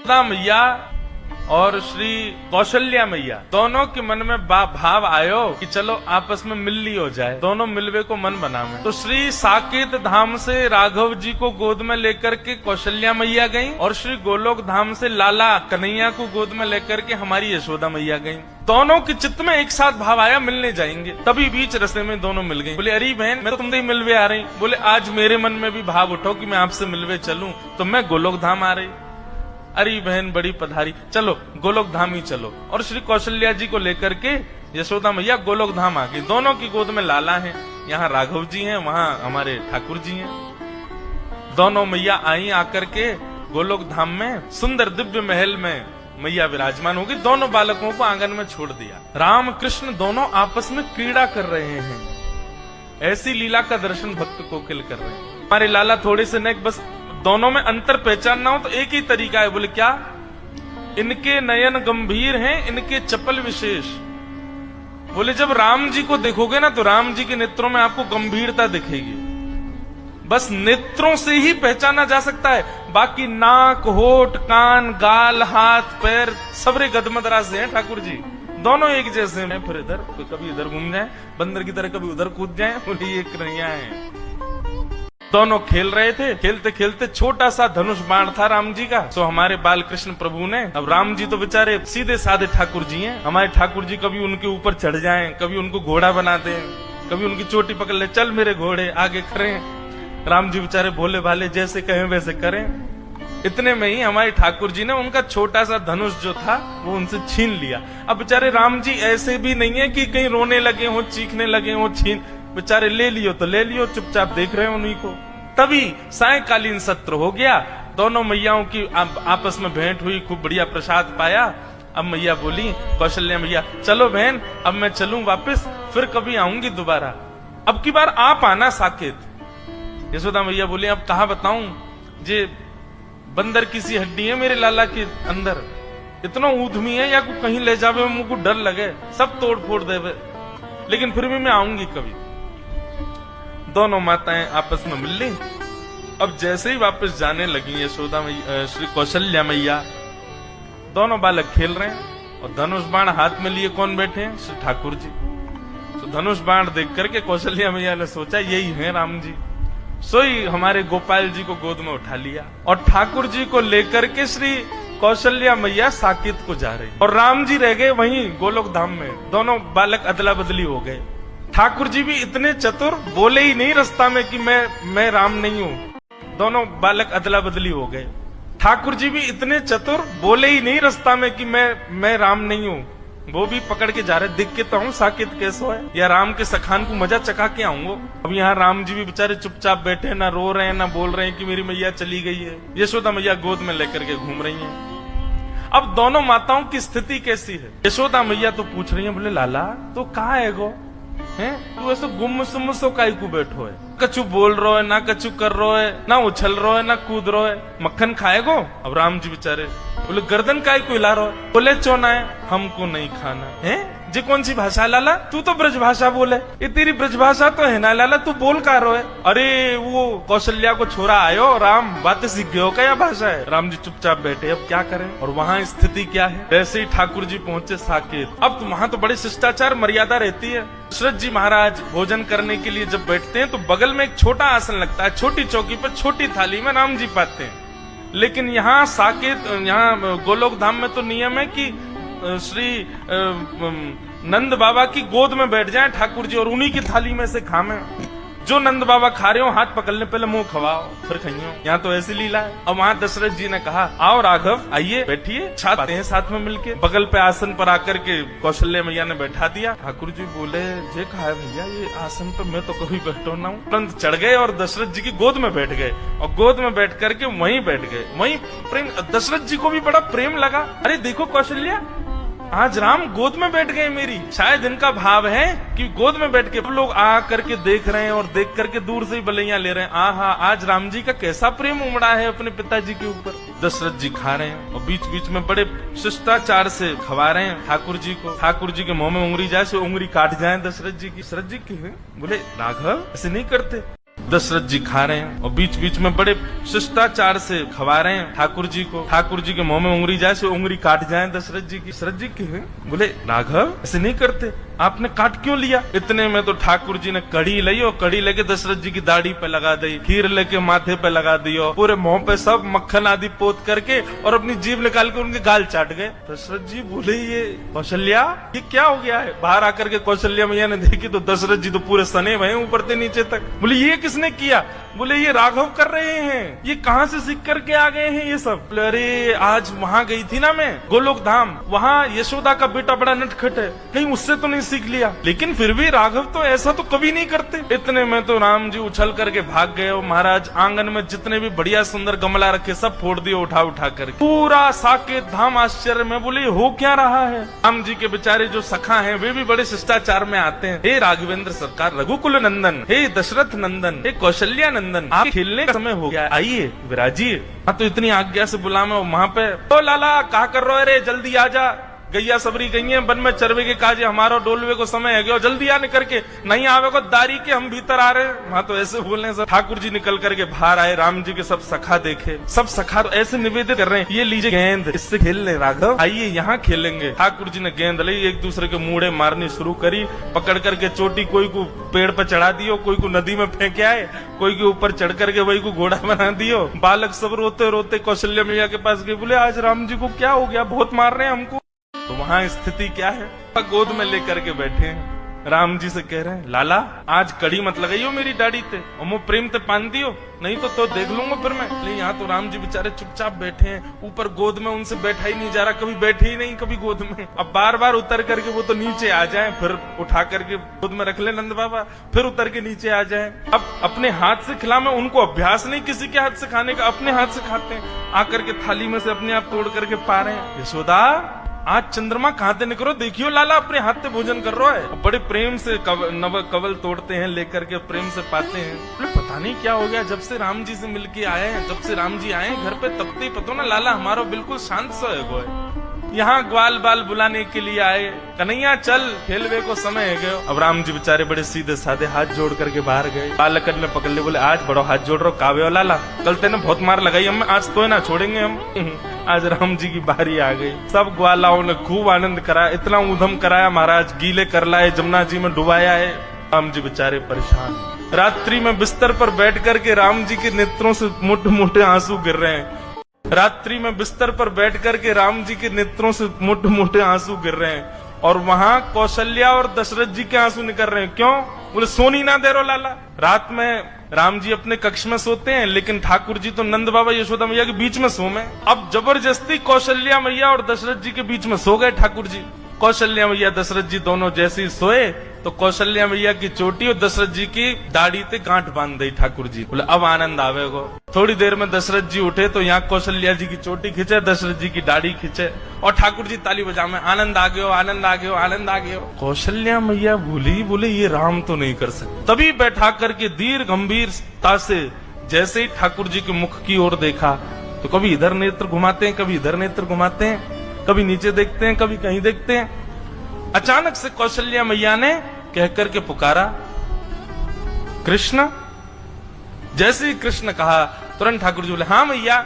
मैया और श्री कौशल्या मैया दोनों के मन में भाव आयो कि चलो आपस में मिल ली हो जाए, दोनों मिलवे को मन बना में। तो श्री साकेत धाम से राघव जी को गोद में लेकर के कौशल्या मैया गई और श्री गोलोक धाम से लाला कन्हैया को गोद में लेकर के हमारी यशोदा मैया गई। दोनों के चित्त में एक साथ भाव आया मिलने जाएंगे, तभी बीच रस्ते में दोनों मिल गई। बोले अरे बहन मैं तो तुमसे ही मिलवे आ रही। बोले आज मेरे मन में भी भाव उठो कि मैं आपसे मिलवे चलूं, तो मैं गोलोक धाम आ रही। अरे बहन बड़ी पधारी, चलो गोलोक धाम ही चलो। और श्री कौशल्या जी को लेकर के यशोदा मैया गोलोक धाम आ गई। दोनों की गोद में लाला है, यहाँ राघव जी हैं, वहाँ हमारे ठाकुर जी हैं। दोनों मैया आई आकर के गोलोक धाम में सुंदर दिव्य महल में मैया विराजमान होगी। दोनों बालकों को आंगन में छोड़ दिया। राम कृष्ण दोनों आपस में क्रीड़ा कर रहे हैं। ऐसी लीला का दर्शन भक्त कोकिल कर रहे हैं। हमारे लाला थोड़े से नेक, बस दोनों में अंतर पहचानना हो तो एक ही तरीका है। बोले क्या? इनके नयन गंभीर हैं, इनके चपल विशेष। बोले जब राम जी को देखोगे ना तो राम जी के नेत्रों में आपको गंभीरता दिखेगी। बस नेत्रों से ही पहचाना जा सकता है, बाकी नाक, होठ, कान, गाल, हाथ, पैर सबरे गदमदरा से हैं ठाकुर जी। दोनों एक जैसे हैं। फिर इधर कभी इधर घूम जाए बंदर की तरह, कभी उधर कूद जाए। बोले ये कन्हैया है। दोनों खेल रहे थे, खेलते खेलते छोटा सा धनुष बाण था राम जी का। तो हमारे बाल कृष्ण प्रभु ने, अब राम जी तो बेचारे सीधे साधे ठाकुर जी हैं, हमारे ठाकुर जी कभी उनके ऊपर चढ़ जाएं, कभी उनको घोड़ा बना दें, कभी उनकी चोटी पकड़ ले, चल मेरे घोड़े आगे करें। राम जी बेचारे भोले भाले जैसे कहें वैसे करें। इतने में ही हमारे ठाकुर जी ने उनका छोटा सा धनुष जो था वो उनसे छीन लिया। अब बेचारे राम जी ऐसे भी नहीं है कि कहीं रोने लगे हो, चीखने लगे हो, बेचारे ले लियो तो ले लियो, चुपचाप देख रहे हो उन्हीं को। तभी सायंकालीन सत्र हो गया। दोनों मैयाओं की आपस में भेंट हुई, खूब बढ़िया प्रसाद पाया। अब मैया बोली, कौशल्या मैया चलो बहन अब मैं चलूं वापस, फिर कभी आऊंगी दोबारा, अब की बार आप आना साकेत। यशोदा मैया बोली अब कहा बताऊं, जे बंदर की सी हड्डी है मेरे लाला के अंदर, इतना ऊधमी है या को कहीं ले जावे मुझको डर लगे, सब तोड़ फोड़ देवे, लेकिन फिर भी मैं आऊंगी कभी। दोनों माताएं आपस में मिल ली। अब जैसे ही वापस जाने लगी यशोदा मैया, श्री कौशल्या मैया, दोनों बालक खेल रहे हैं और धनुष बाण हाथ में लिए कौन बैठे हैं? श्री ठाकुर जी। तो धनुष बाण देख करके कौशल्या मैया ने सोचा यही है राम जी। सोई हमारे गोपाल जी को गोद में उठा लिया और ठाकुर जी को लेकर के श्री कौशल्या मैया साकेत को जा रही और राम जी रह गए वहीं गोलोक धाम में। दोनों बालक अदला बदली हो गए। ठाकुर जी भी इतने चतुर, बोले ही नहीं रास्ता में कि मैं राम नहीं हूँ। दोनों बालक अदला बदली हो गए। ठाकुर जी भी इतने चतुर, बोले ही नहीं रास्ता में कि मैं राम नहीं हूँ। वो भी पकड़ के जा रहे, दिख के तो हूँ साकेत कैसो है, या राम के सखान को मजा चखा के आऊंगो। अब यहाँ राम जी भी बेचारे चुपचाप बैठे, ना रो रहे हैं ना बोल रहे हैं कि मेरी मैया चली गई है। यशोदा मैया गोद में लेकर के घूम रही हैं। अब दोनों माताओं की स्थिति कैसी है? यशोदा मैया तो पूछ रही है, बोले लाला तो कहाँ है गो, हैं तू ऐसे गुम सुम सो काई को बैठो है, कछु बोल रो है ना कछु कर रो है, ना उछल रो है ना कूद रो है, मक्खन खाएगो? अब राम जी बेचारे बोले गर्दन काई को हिला रो है, बोले चोना है हमको नहीं खाना है। जी कौन सी भाषा लाला? तू तो ब्रज भाषा बोले, ये तेरी ब्रज भाषा तो है ना लाला, तू बोल का रो है? अरे वो कौशल्या को छोरा आयो राम, बातें सीख गए हो क्या, या भाषा है? राम जी चुपचाप बैठे, अब क्या करें। और वहाँ स्थिति क्या है? वैसे ही ठाकुर जी पहुंचे साकेत। अब तो वहाँ तो बड़े शिष्टाचार मर्यादा रहती है। दशरथ जी महाराज भोजन करने के लिए जब बैठते हैं तो बगल में एक छोटा आसन लगता है, छोटी चौकी पर छोटी थाली में राम जी पाते हैं। लेकिन यहाँ साकेत, यहाँ गोलोक धाम में तो नियम है कि श्री नंद बाबा की गोद में बैठ जाएं ठाकुर जी और उन्हीं की थाली में से खाएं। जो नंद बाबा खा रहे हो हाथ पकड़ ले, पहले मुंह खवाओ फिर खाइयो। यहाँ तो ऐसी लीला है। अब वहाँ दशरथ जी ने कहा आओ राघव आइए बैठिए, खाते हैं साथ में मिलके। बगल पे आसन पर आकर के कौशल्या मैया ने बैठा दिया। ठाकुर जी बोले जे कहा है भैया ये आसन पर मैं तो कभी बैठो ना हूँ। तुरंत चढ़ गए और दशरथ जी की गोद में बैठ गए और गोद में बैठ करके वहीं बैठ गए। वहीं प्रेम, दशरथ जी को भी बड़ा प्रेम लगा। अरे देखो कौशल्या आज राम गोद में बैठ गए मेरी। शायद इनका भाव है कि गोद में बैठ के लोग आ करके देख रहे हैं और देख करके दूर से ही बलैया ले रहे हैं। आहा आज राम जी का कैसा प्रेम उमड़ा है अपने पिताजी के ऊपर। दशरथ जी खा रहे हैं और बीच बीच में बड़े शिष्टाचार से खवा रहे हैं ठाकुर जी को। ठाकुर जी के मुंह में उंगली जाए सो उंगली काट जाए दशरथ जी की। दशरथ जी की बोले राघव ऐसे नहीं करते। दशरथ जी खा रहे हैं और बीच बीच में बड़े शिष्टाचार से खवा रहे हैं ठाकुर जी को। ठाकुर जी के मुंह में उंगली जाए सो उंगली काट जाए दशरथ जी की। दशरथ जी के बोले राघव ऐसे नहीं करते, आपने काट क्यों लिया? इतने में तो ठाकुर जी ने कड़ी ली और कड़ी लेके दशरथ जी की दाढ़ी पे लगा दी, खीर लेके माथे पे लगा दी और पूरे मुंह पे सब मक्खन आदि पोत करके और अपनी जीभ निकाल के उनके गाल चाट गए। दशरथ जी बोले ये कौशल्या ये क्या हो गया है? बाहर आकर के कौशल्या मैया ने देखी तो दशरथ जी तो पूरे सने भये ऊपर से नीचे तक। बोले ये किसने किया? बोले ये राघव कर रहे हैं। ये कहाँ से सीख करके आ गए हैं ये सब? बोले अरे आज वहाँ गई थी ना मैं गोलोक धाम, वहाँ यशोदा का बेटा बड़ा नटखट है, कहीं उससे तो नहीं सीख लिया? लेकिन फिर भी राघव तो ऐसा तो कभी नहीं करते। इतने में तो राम जी उछल करके भाग गए और महाराज आंगन में जितने भी बढ़िया सुंदर गमला रखे सब फोड़ दिए उठा उठा कर। पूरा साकेत धाम आश्चर्य में बोले हो क्या रहा है? राम जी के बेचारे जो सखा हैं वे भी बड़े शिष्टाचार में आते हैं। हे राघवेंद्र सरकार, रघुकुल नंदन, हे दशरथ नंदन, हे कौशल्या नंदन, आप खेलने का समय हो गया, आइए विराजिए। हाँ तो इतनी आज्ञा से बुला मैं वहाँ पे ओ लाला कहा कर रहे हो? अरे जल्दी आ जा, गैया सबरी गई है वन में चरवे के काजे, हमारा डोलवे को समय है गया, जल्दी आ निकल के, नहीं आवे को दारी के हम भीतर आ रहे हैं। वहाँ तो ऐसे बोलने से ठाकुर जी निकल करके बाहर आए, राम जी के सब सखा देखे, सब सखा तो ऐसे निवेदन कर रहे हैं ये लीजिए गेंद, इससे खेल ले राघव, आइए यहाँ खेलेंगे। ठाकुर जी ने गेंद ली, एक दूसरे के मुड़े मारनी शुरू करी, पकड़ करके चोटी कोई को पेड़ पर चढ़ा दियो, कोई को नदी में फेंक आए, कोई के ऊपर चढ़ करके वही को घोड़ा बना दियो। बालक सब रोते रोते कौशल्या मैया के पास गए, बोले आज राम जी को क्या हो गया, बहुत मार रहे हैं हमको। तो वहाँ स्थिति क्या है? गोद में लेकर के बैठे हैं, राम जी से कह रहे हैं लाला आज कड़ी मत लगाइयो मेरी दाढ़ी ते और मुझे प्रेम ते पान दियो, नहीं तो देख लूंगा फिर मैं। लेकिन यहाँ तो राम जी बेचारे चुपचाप बैठे हैं, ऊपर गोद में उनसे बैठा ही नहीं जा रहा, कभी बैठे ही नहीं कभी गोद में। अब बार बार उतर करके वो तो नीचे आ जाए, फिर उठा करके गोद में रख ले नंद बाबा, फिर उतर के नीचे आ जाए। अब अपने हाथ से खिला, मैं उनको अभ्यास नहीं किसी के हाथ से खाने का, अपने हाथ से खाते हैं। आकर के थाली में से अपने आप तोड़ करके पा रहे हैं। यशोदा आज चंद्रमा कहाँ से निकलो, देखियो लाला अपने हाथ से भोजन कर रहा है। बड़े प्रेम से नव कवल तोड़ते हैं, लेकर के प्रेम से पाते हैं। पता नहीं क्या हो गया, जब से राम जी से मिलके आए हैं, जब से राम जी आए हैं घर पे तब से पता ना लाला हमारा बिल्कुल शांत सा है। यहाँ ग्वाल बाल बुलाने के लिए आए, कन्हैया चल खेलवे को समय है गयो। अब राम जी बेचारे बड़े सीधे साधे हाथ जोड़ करके बाहर गए। बालकन ने पकड़ ले, बोले आज बड़ो हाथ जोड़ रहो कावे लाला, कल तेने बहुत मार लगाई, हम आज तो ना छोड़ेंगे हम। आज राम जी की बारी आ गई। सब ग्वालाओं ने खूब आनंद कराया, इतना ऊधम कराया महाराज, गीले कर लाए, जमुना जी में डुबाया है। राम जी बेचारे परेशान, रात्रि में बिस्तर पर बैठ करके राम जी के नेत्रों से मोटे मोटे आंसू गिर रहे हैं। रात्रि में बिस्तर पर बैठ करके राम जी के नेत्रों से मोटे मोटे आंसू गिर रहे हैं और वहाँ कौशल्या और दशरथ जी के आंसू निकल रहे हैं। क्यों? बोले सोनी ना दे रो लाला। रात में राम जी अपने कक्ष में सोते हैं, लेकिन ठाकुर जी तो नंद बाबा यशोदा मैया के बीच में सोए। अब जबरदस्ती कौशल्या मैया और दशरथ जी के बीच में सो गए ठाकुर जी। कौशल्या मैया दशरथ जी दोनों जैसे ही सोए तो कौशल्या मैया की चोटी और दशरथ जी की दाढ़ी ते गांठ बांध दी ठाकुर जी। बोले अब आनंद आवेगो। थोड़ी देर में दशरथ जी उठे तो यहाँ कौशल्या जी की चोटी खींचे, दशरथ जी की दाढ़ी खींचे और ठाकुर जी ताली बजा में आनंद आ गयो, आनंद आ गयो, आनंद आ गयो। कौशल्या मैया बोले ये राम तो नहीं कर सकते। तभी बैठा करके दीर्घ गंभीरता से जैसे ही ठाकुर जी के मुख की ओर देखा तो कभी इधर नेत्र घुमाते हैं, कभी इधर नेत्र घुमाते हैं, कभी नीचे देखते हैं, कभी कहीं देखते हैं। अचानक से कौशल्या मैया ने कह करके पुकारा कृष्ण। जैसे ही कृष्ण कहा तुरंत ठाकुर जी बोले हाँ मैया।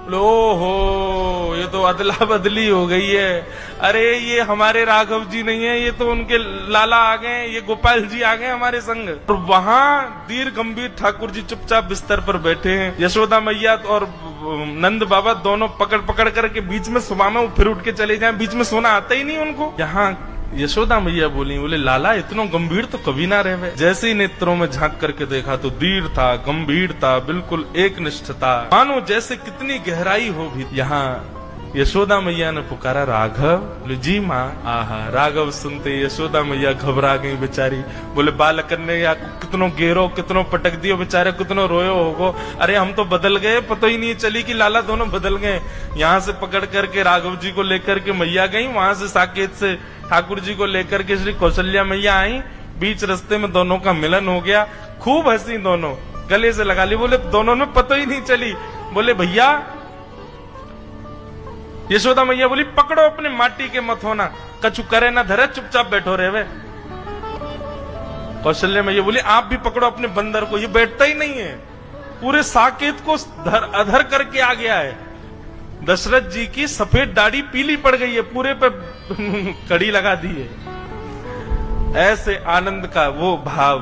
लो हो ये तो अदला बदली हो गई है। अरे ये हमारे राघव जी नहीं है, ये तो उनके लाला आ गए, ये गोपाल जी आ गए हमारे संग। और वहाँ दीर्घ गंभीर ठाकुर जी चुपचाप बिस्तर पर बैठे हैं। यशोदा मैया और नंद बाबा दोनों पकड़ पकड़ करके बीच में सुबह में फिर उठ के चले जाए, बीच में सोना आता ही नहीं उनको। यहाँ यशोदा मैया बोले लाला इतना गंभीर तो कभी ना रहे। जैसे ही नेत्रों में झांक करके देखा तो दीर था, गंभीर था, बिल्कुल एक निष्ठता, मानो जैसे कितनी गहराई हो भी। यहाँ यशोदा मैया ने पुकारा राघव। बोले जी माँ। आहा राघव सुनते यशोदा मैया घबरा गई बेचारी। बोले बालकन ने या कितनो गेरो, कितनो पटक दियो बेचारे, कितनो रोयो होगो। अरे हम तो बदल गए, पता ही नहीं चली कि लाला दोनों बदल गए। यहाँ से पकड़ करके राघव जी को लेकर के मैया गई, वहां से साकेत से ठाकुर जी को लेकर के श्री कौशल्या मैया आई। बीच रास्ते में दोनों का मिलन हो गया, खूब हंसी, दोनों गले से लगा ली। बोले दोनों में पता ही नहीं चली। बोले भैया, यशोदा मैया बोली पकड़ो अपने माटी के मथोना, कछु करे ना धरे, चुपचाप बैठो रहे वे। कौशल्या मैया बोली आप भी पकड़ो अपने बंदर को, ये बैठता ही नहीं है, पूरे साकेत को अधर करके आ गया है। दशरथ जी की सफेद दाढ़ी पीली पड़ गई है, पूरे पे कड़ी लगा दी है। ऐसे आनंद का वो भाव